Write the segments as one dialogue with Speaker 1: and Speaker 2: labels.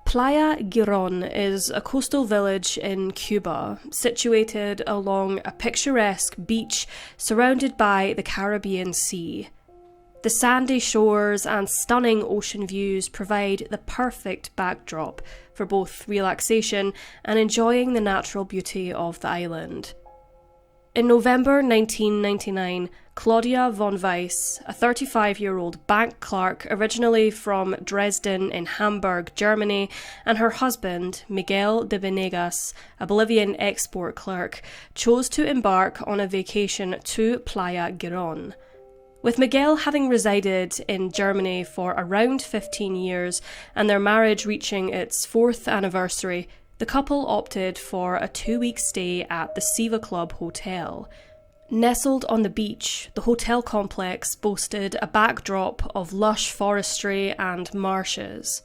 Speaker 1: Playa Girón is a coastal village in Cuba, situated along a picturesque beach surrounded by the Caribbean Sea. The sandy shores and stunning ocean views provide the perfect backdrop for both relaxation and enjoying the natural beauty of the island. In November 1999, Claudia von Weiss, a 35-year-old bank clerk originally from Dresden in Hamburg, Germany, and her husband, Miguel de Venegas, a Bolivian export clerk, chose to embark on a vacation to Playa Girón. With Miguel having resided in Germany for around 15 years and their marriage reaching its 4th anniversary, the couple opted for a 2-week stay at the Siva Club Hotel. Nestled on the beach, the hotel complex boasted a backdrop of lush forestry and marshes.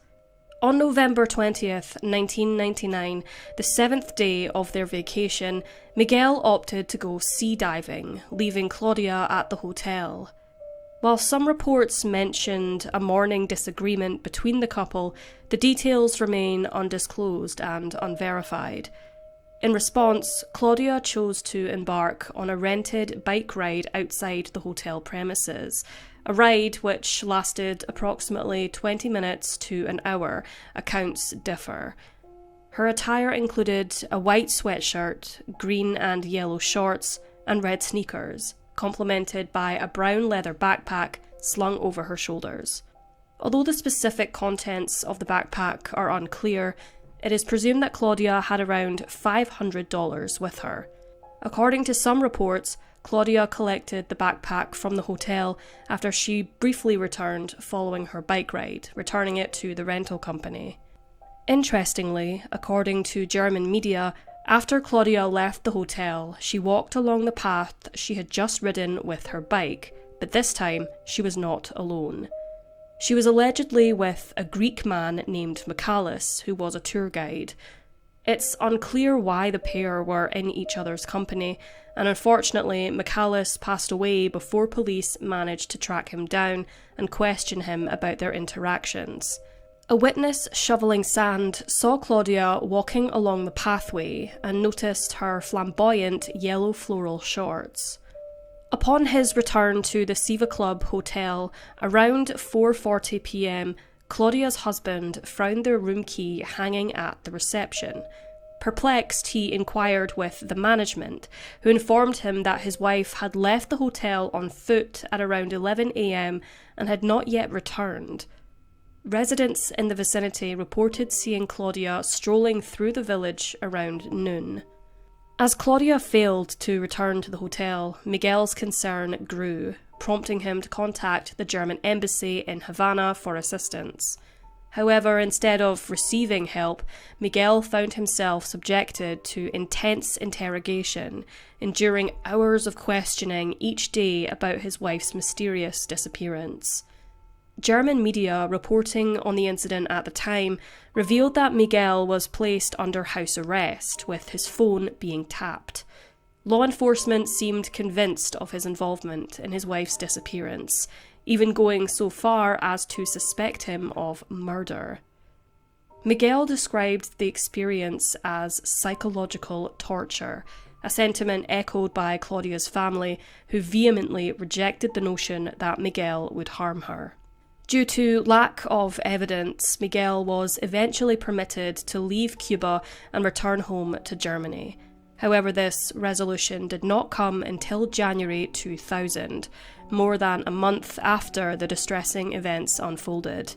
Speaker 1: On November 20th, 1999, the 7th day of their vacation, Miguel opted to go sea diving, leaving Claudia at the hotel. While some reports mentioned a morning disagreement between the couple, the details remain undisclosed and unverified. In response, Claudia chose to embark on a rented bike ride outside the hotel premises, a ride which lasted approximately 20 minutes to an hour. Accounts differ. Her attire included a white sweatshirt, green and yellow shorts, and red sneakers, complemented by a brown leather backpack slung over her shoulders. Although the specific contents of the backpack are unclear, it is presumed that Claudia had around $500 with her. According to some reports, Claudia collected the backpack from the hotel after she briefly returned following her bike ride, returning it to the rental company. Interestingly, according to German media, after Claudia left the hotel, she walked along the path she had just ridden with her bike, but this time she was not alone. She was allegedly with a Greek man named McLeod, who was a tour guide. It's unclear why the pair were in each other's company, and unfortunately McLeod passed away before police managed to track him down and question him about their interactions. A witness shoveling sand saw Claudia walking along the pathway and noticed her flamboyant yellow floral shorts. Upon his return to the Siva Club Hotel around 4:40 p.m, Claudia's husband found their room key hanging at the reception. Perplexed, he inquired with the management, who informed him that his wife had left the hotel on foot at around 11 a.m. and had not yet returned. Residents in the vicinity reported seeing Claudia strolling through the village around noon. As Claudia failed to return to the hotel, Miguel's concern grew, prompting him to contact the German embassy in Havana for assistance. However, instead of receiving help, Miguel found himself subjected to intense interrogation, enduring hours of questioning each day about his wife's mysterious disappearance. German media reporting on the incident at the time revealed that Miguel was placed under house arrest, with his phone being tapped. Law enforcement seemed convinced of his involvement in his wife's disappearance, even going so far as to suspect him of murder. Miguel described the experience as psychological torture, a sentiment echoed by Claudia's family, who vehemently rejected the notion that Miguel would harm her. Due to lack of evidence, Miguel was eventually permitted to leave Cuba and return home to Germany. However, this resolution did not come until January 2000, more than a month after the distressing events unfolded.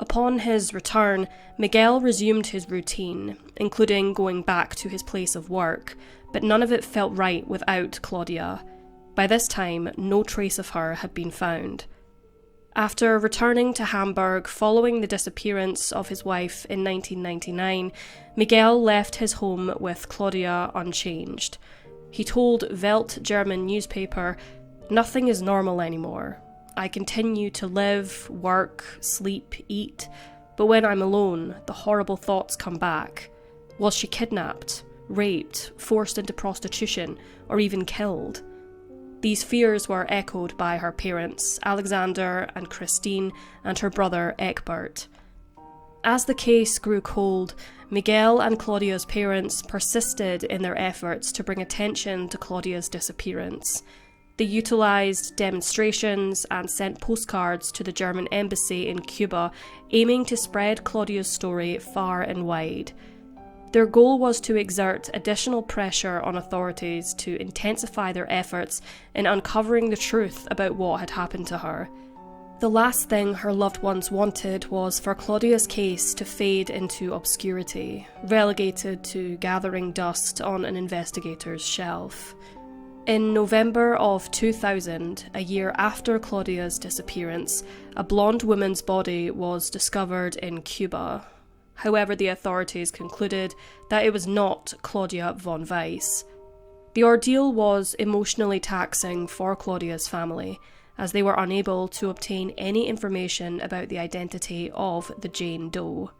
Speaker 1: Upon his return, Miguel resumed his routine, including going back to his place of work, but none of it felt right without Claudia. By this time, no trace of her had been found. After returning to Hamburg following the disappearance of his wife in 1999, Miguel left his home with Claudia unchanged. He told Welt German newspaper, "Nothing is normal anymore. I continue to live, work, sleep, eat, but when I'm alone, the horrible thoughts come back. Was she kidnapped, raped, forced into prostitution, or even killed?" These fears were echoed by her parents, Alexander and Christine, and her brother Egbert. As the case grew cold, Miguel and Claudia's parents persisted in their efforts to bring attention to Claudia's disappearance. They utilised demonstrations and sent postcards to the German embassy in Cuba, aiming to spread Claudia's story far and wide. Their goal was to exert additional pressure on authorities to intensify their efforts in uncovering the truth about what had happened to her. The last thing her loved ones wanted was for Claudia's case to fade into obscurity, relegated to gathering dust on an investigator's shelf. In November of 2000, a year after Claudia's disappearance, a blonde woman's body was discovered in Cuba. However, the authorities concluded that it was not Claudia von Weiss. The ordeal was emotionally taxing for Claudia's family, as they were unable to obtain any information about the identity of the Jane Doe.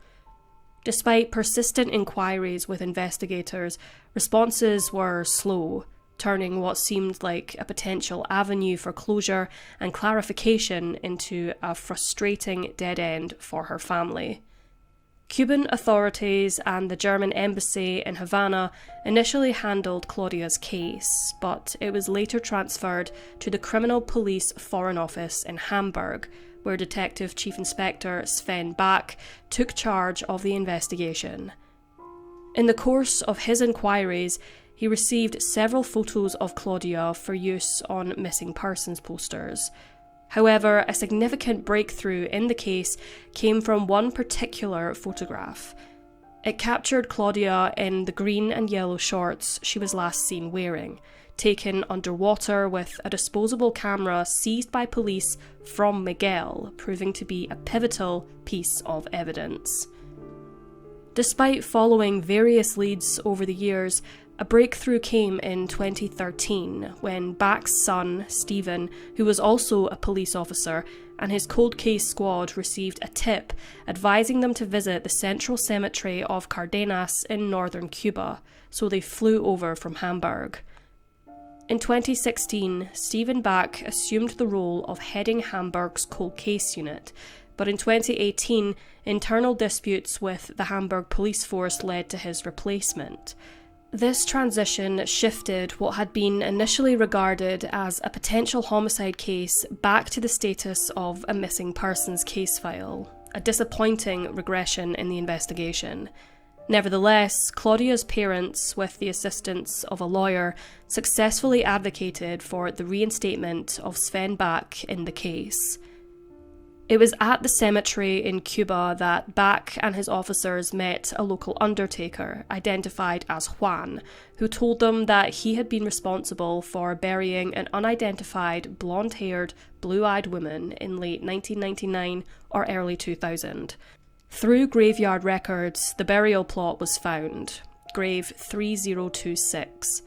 Speaker 1: Despite persistent inquiries with investigators, responses were slow, turning what seemed like a potential avenue for closure and clarification into a frustrating dead end for her family. Cuban authorities and the German embassy in Havana initially handled Claudia's case, but it was later transferred to the Criminal Police Foreign Office in Hamburg, where Detective Chief Inspector S.D.D.C took charge of the investigation. In the course of his inquiries, he received several photos of Claudia for use on missing persons posters. However, a significant breakthrough in the case came from one particular photograph. It captured Claudia in the green and yellow shorts she was last seen wearing, taken underwater with a disposable camera seized by police from Miguel, proving to be a pivotal piece of evidence. Despite following various leads over the years, a breakthrough came in 2013 when Bach's son, Stephen, who was also a police officer, and his cold case squad received a tip advising them to visit the central cemetery of Cardenas in northern Cuba, so they flew over from Hamburg. In 2016, Stephen Bach assumed the role of heading Hamburg's cold case unit, but in 2018, internal disputes with the Hamburg police force led to his replacement. This transition shifted what had been initially regarded as a potential homicide case back to the status of a missing persons case file, a disappointing regression in the investigation. Nevertheless, Claudia's parents, with the assistance of a lawyer, successfully advocated for the reinstatement of Sven Bach in the case. It was at the cemetery in Cuba that Bach and his officers met a local undertaker, identified as Juan, who told them that he had been responsible for burying an unidentified, blonde-haired, blue-eyed woman in late 1999 or early 2000. Through graveyard records, the burial plot was found, grave 3026.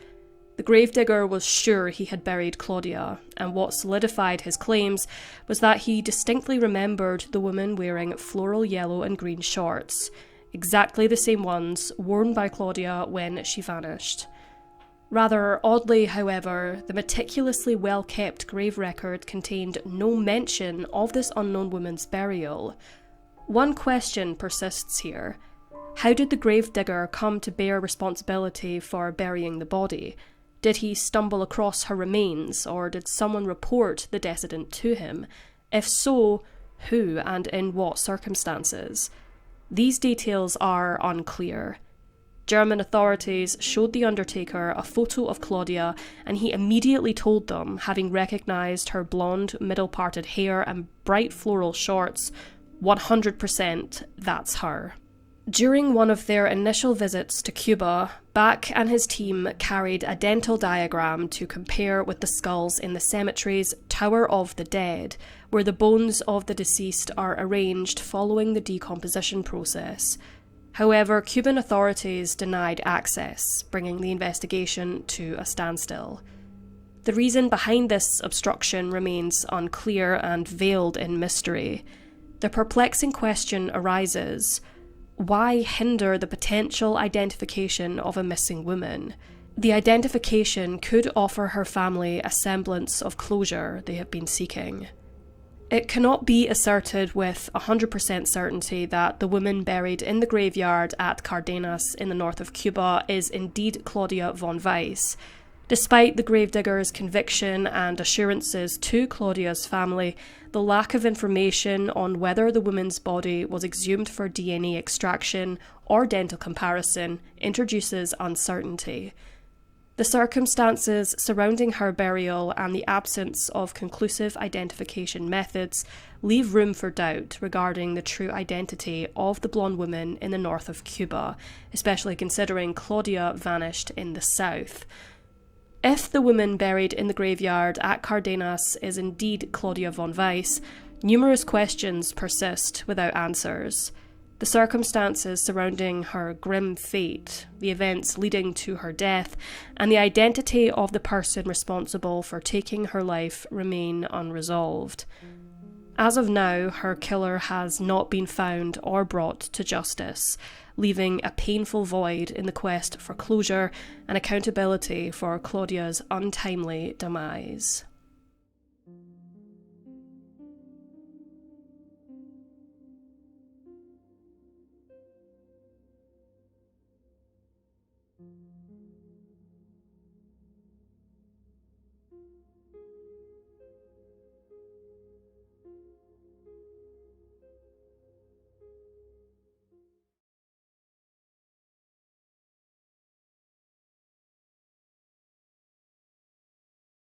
Speaker 1: The gravedigger was sure he had buried Claudia, and what solidified his claims was that he distinctly remembered the woman wearing floral yellow and green shorts, exactly the same ones worn by Claudia when she vanished. Rather oddly, however, the meticulously well-kept grave record contained no mention of this unknown woman's burial. One question persists here. How did the gravedigger come to bear responsibility for burying the body? Did he stumble across her remains, or did someone report the decedent to him? If so, who and in what circumstances? These details are unclear. German authorities showed the undertaker a photo of Claudia, and he immediately told them, having recognised her blonde, middle-parted hair and bright floral shorts, 100% that's her. During one of their initial visits to Cuba, Bach and his team carried a dental diagram to compare with the skulls in the cemetery's Tower of the Dead, where the bones of the deceased are arranged following the decomposition process. However, Cuban authorities denied access, bringing the investigation to a standstill. The reason behind this obstruction remains unclear and veiled in mystery. The perplexing question arises: why hinder the potential identification of a missing woman? The identification could offer her family a semblance of closure they have been seeking. It cannot be asserted with 100% certainty that the woman buried in the graveyard at Cardenas in the north of Cuba is indeed Claudia von Weiss. Despite the gravedigger's conviction and assurances to Claudia's family, the lack of information on whether the woman's body was exhumed for DNA extraction or dental comparison introduces uncertainty. The circumstances surrounding her burial and the absence of conclusive identification methods leave room for doubt regarding the true identity of the blonde woman in the north of Cuba, especially considering Claudia vanished in the south. If the woman buried in the graveyard at Cardenas is indeed Claudia von Weiss, numerous questions persist without answers. The circumstances surrounding her grim fate, the events leading to her death, and the identity of the person responsible for taking her life remain unresolved. As of now, her killer has not been found or brought to justice, leaving a painful void in the quest for closure and accountability for Claudia's untimely demise.